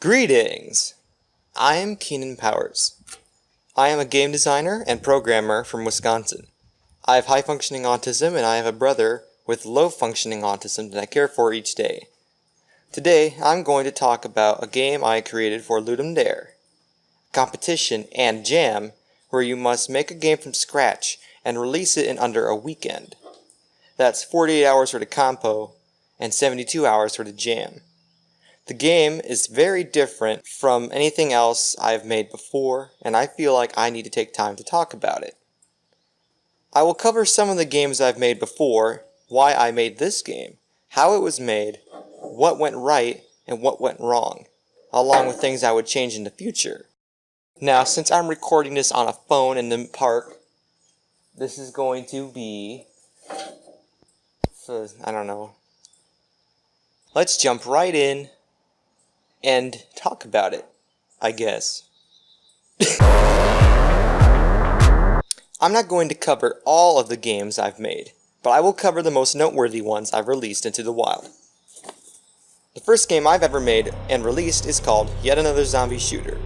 Greetings! I am Keenan Powers. I am a game designer and programmer from Wisconsin. I have high-functioning autism and I have a brother with low-functioning autism that I care for each day. Today, I'm going to talk about a game I created for Ludum, a competition and jam where you must make a game from scratch and release it in under a weekend. That's 48 hours for the compo and 72 hours for the jam. The game is very different from anything else I've made before, and I feel like I need to take time to talk about it. I will cover some of the games I've made before, why I made this game, how it was made, what went right, and what went wrong, along with things I would change in the future. Now, since I'm recording this on a phone in the park, this is going to be... I don't know. Let's jump right in and talk about it, I guess. I'm not going to cover all of the games I've made, but I will cover the most noteworthy ones I've released into the wild. The first game I've ever made and released is called Yet Another Zombie Shooter,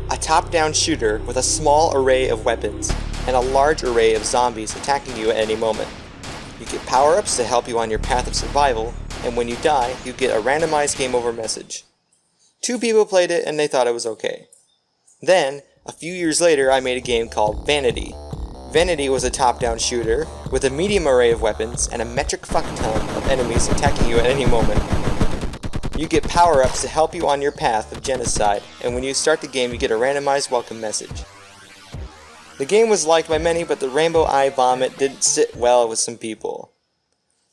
a top-down shooter with a small array of weapons and a large array of zombies attacking you at any moment. You get power-ups to help you on your path of survival, and when you die, you get a randomized game over message. 2 people played it and they thought it was okay. Then, a few years later, I made a game called Vanity. Vanity was a top-down shooter with a medium array of weapons and a metric fuck ton of enemies attacking you at any moment. You get power-ups to help you on your path of genocide, and when you start the game you get a randomized welcome message. The game was liked by many, but the rainbow eye vomit didn't sit well with some people.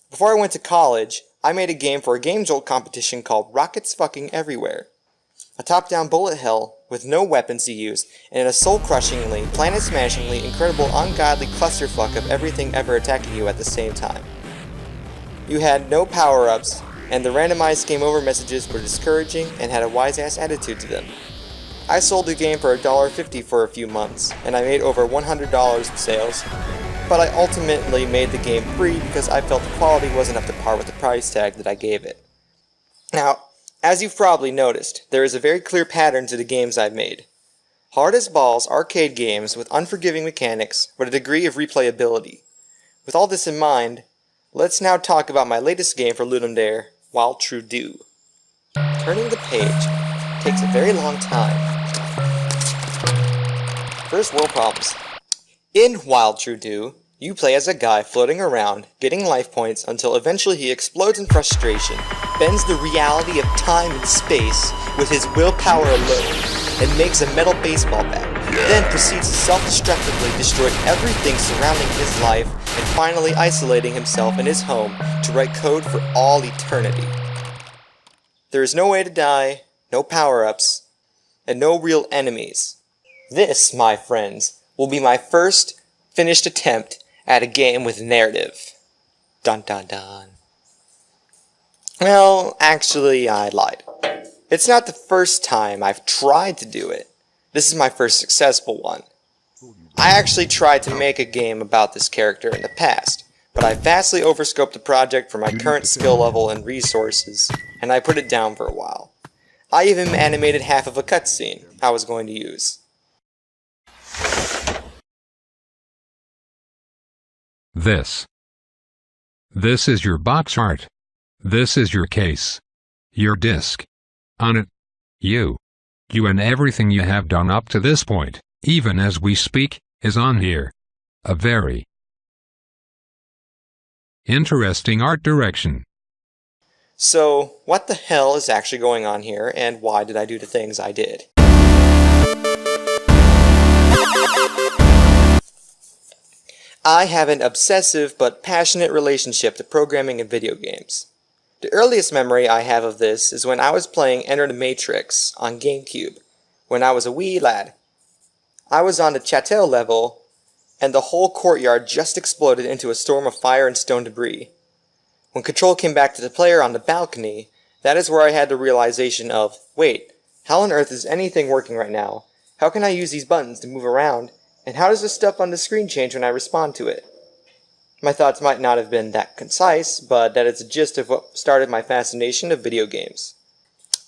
Before I went to college, I made a game for a Game Jolt competition called Rockets Fucking Everywhere. A top-down bullet hell with no weapons to use, and a soul-crushingly, planet-smashingly, incredible, ungodly clusterfuck of everything ever attacking you at the same time. You had no power-ups, and the randomized game over messages were discouraging and had a wise-ass attitude to them. I sold the game for $1.50 for a few months, and I made over $100 in sales, but I ultimately made the game free because I felt the quality wasn't up to par with the price tag that I gave it. Now, as you've probably noticed, there is a very clear pattern to the games I've made. Hard as balls arcade games with unforgiving mechanics but a degree of replayability. With all this in mind, let's now talk about my latest game for Ludum, While True Do. Turning the page takes a very long time. First world problems. In While True Do, you play as a guy floating around, getting life points until eventually he explodes in frustration, bends the reality of time and space with his willpower alone, and makes a metal baseball bat, then proceeds to self-destructively destroy everything surrounding his life, and finally isolating himself in his home to write code for all eternity. There is no way to die, no power-ups, and no real enemies. This, my friends, will be my first finished attempt at a game with narrative. Dun dun dun. Well, actually, I lied. It's not the first time I've tried to do it. This is my first successful one. I actually tried to make a game about this character in the past, but I vastly overscoped the project for my current skill level and resources, and I put it down for a while. I even animated half of a cutscene I was going to use. This is your box art. This is your case. Your disc. On it, you and everything you have done up to this point, even as we speak, is on here. A very interesting art direction. So, what the hell is actually going on here, and why did I do the things I did? I have an obsessive but passionate relationship to programming and video games. The earliest memory I have of this is when I was playing Enter the Matrix on GameCube, when I was a wee lad. I was on the Chateau level, and the whole courtyard just exploded into a storm of fire and stone debris. When control came back to the player on the balcony, that is where I had the realization of, wait, how on earth is anything working right now? How can I use these buttons to move around? And how does the stuff on the screen change when I respond to it? My thoughts might not have been that concise, but that is the gist of what started my fascination of video games.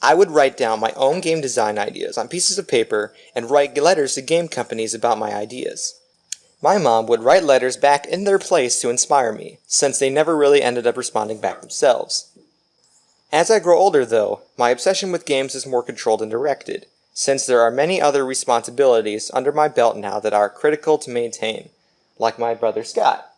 I would write down my own game design ideas on pieces of paper and write letters to game companies about my ideas. My mom would write letters back in their place to inspire me, since they never really ended up responding back themselves. As I grow older though, my obsession with games is more controlled and directed, since there are many other responsibilities under my belt now that are critical to maintain, like my brother Scott.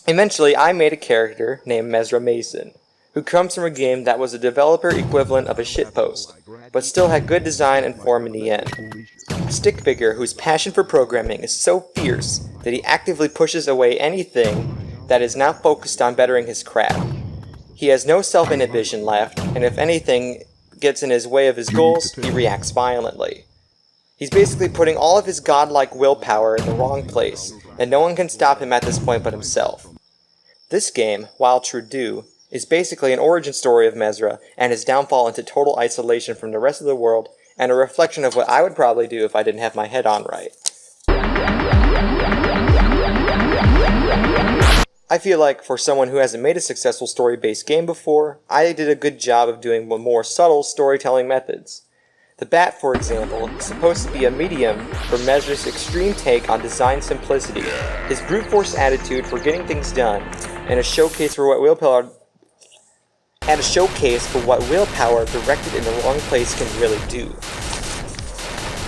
Eventually, I made a character named Mesra Mason, who comes from a game that was a developer equivalent of a shitpost, but still had good design and form in the end. A stick figure whose passion for programming is so fierce that he actively pushes away anything that is not focused on bettering his craft. He has no self-inhibition left, and if anything gets in his way of his goals, he reacts violently. He's basically putting all of his godlike willpower in the wrong place, and no one can stop him at this point but himself. This game, while true, is basically an origin story of Mesra and his downfall into total isolation from the rest of the world, and a reflection of what I would probably do if I didn't have my head on right. I feel like, for someone who hasn't made a successful story-based game before, I did a good job of doing more subtle storytelling methods. The bat, for example, is supposed to be a medium for Mesra's extreme take on design simplicity, his brute force attitude for getting things done, and a showcase for what willpower directed in the wrong place can really do.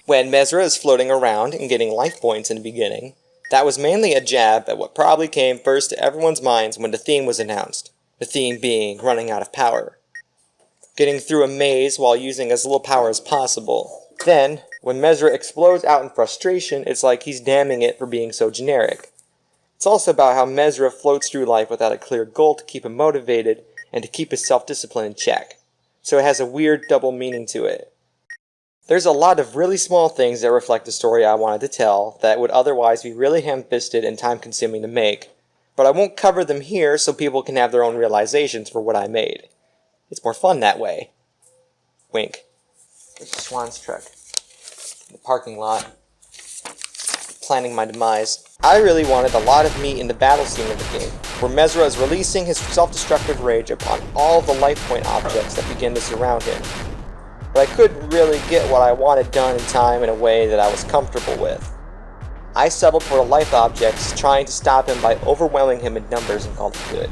When Mesra is floating around and getting life points in the beginning, that was mainly a jab at what probably came first to everyone's minds when the theme was announced, the theme being running out of power. Getting through a maze while using as little power as possible. Then, when Mesra explodes out in frustration, it's like he's damning it for being so generic. It's also about how Mesra floats through life without a clear goal to keep him motivated and to keep his self-discipline in check. So it has a weird double meaning to it. There's a lot of really small things that reflect the story I wanted to tell that would otherwise be really ham-fisted and time-consuming to make, but I won't cover them here so people can have their own realizations for what I made. It's more fun that way. Wink. There's Swan's truck. In the parking lot. Planning my demise. I really wanted a lot of meat in the battle scene of the game, where Mesra is releasing his self-destructive rage upon all of the life point objects that begin to surround him. But I couldn't really get what I wanted done in time in a way that I was comfortable with. I settled for the life objects, trying to stop him by overwhelming him in numbers, and called it good.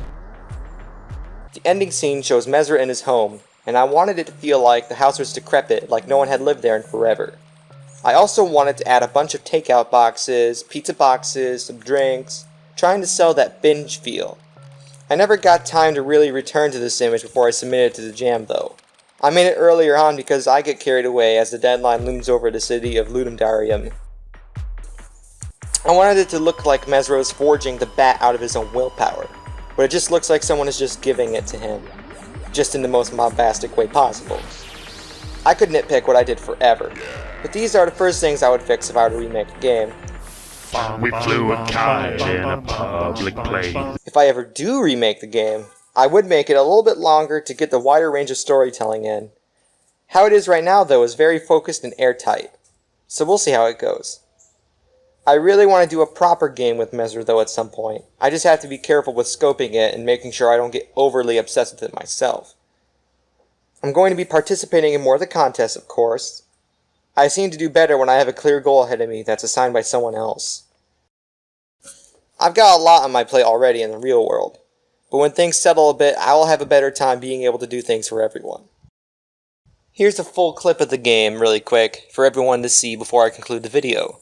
The ending scene shows Mesra in his home, and I wanted it to feel like the house was decrepit, like no one had lived there in forever. I also wanted to add a bunch of takeout boxes, pizza boxes, some drinks, trying to sell that binge feel. I never got time to really return to this image before I submitted it to the jam though. I made it earlier on because I get carried away as the deadline looms over the city of Ludum. I wanted it to look like Mesra is forging the bat out of his own willpower, but it just looks like someone is just giving it to him, just in the most bombastic way possible. I could nitpick what I did forever, but these are the first things I would fix if I were to remake a game. We flew a kite in a public place. If I ever do remake the game, I would make it a little bit longer to get the wider range of storytelling in. How it is right now though is very focused and airtight, so we'll see how it goes. I really want to do a proper game with Mesra though at some point. I just have to be careful with scoping it and making sure I don't get overly obsessed with it myself. I'm going to be participating in more of the contests, of course. I seem to do better when I have a clear goal ahead of me that's assigned by someone else. I've got a lot on my plate already in the real world, but when things settle a bit, I will have a better time being able to do things for everyone. Here's a full clip of the game really quick for everyone to see before I conclude the video.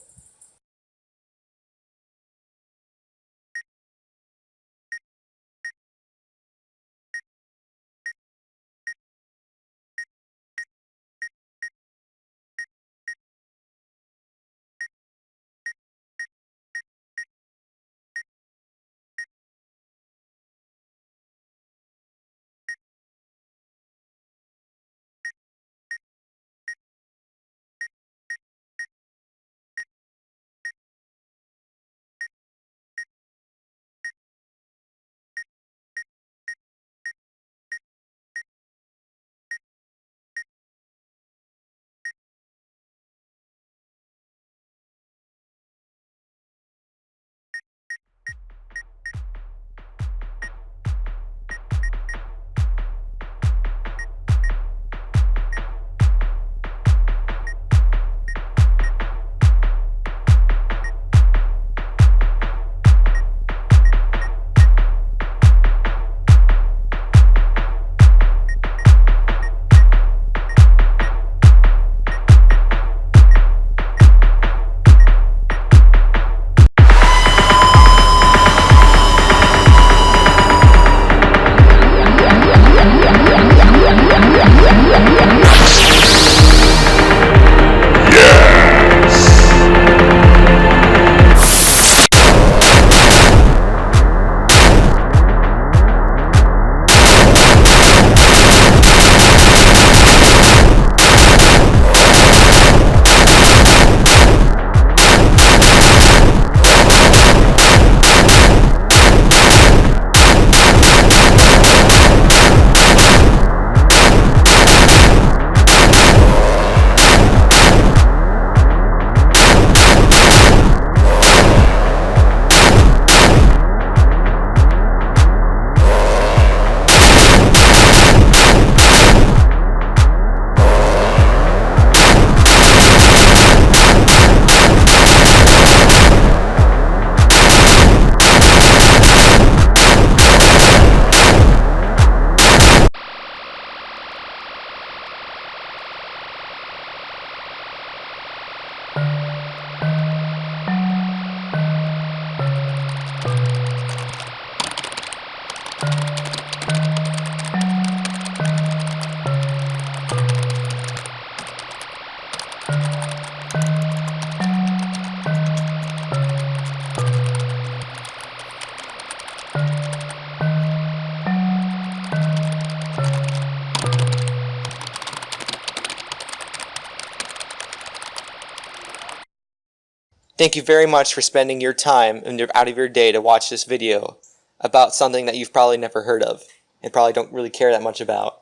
Thank you very much for spending your time and out of your day to watch this video about something that you've probably never heard of and probably don't really care that much about.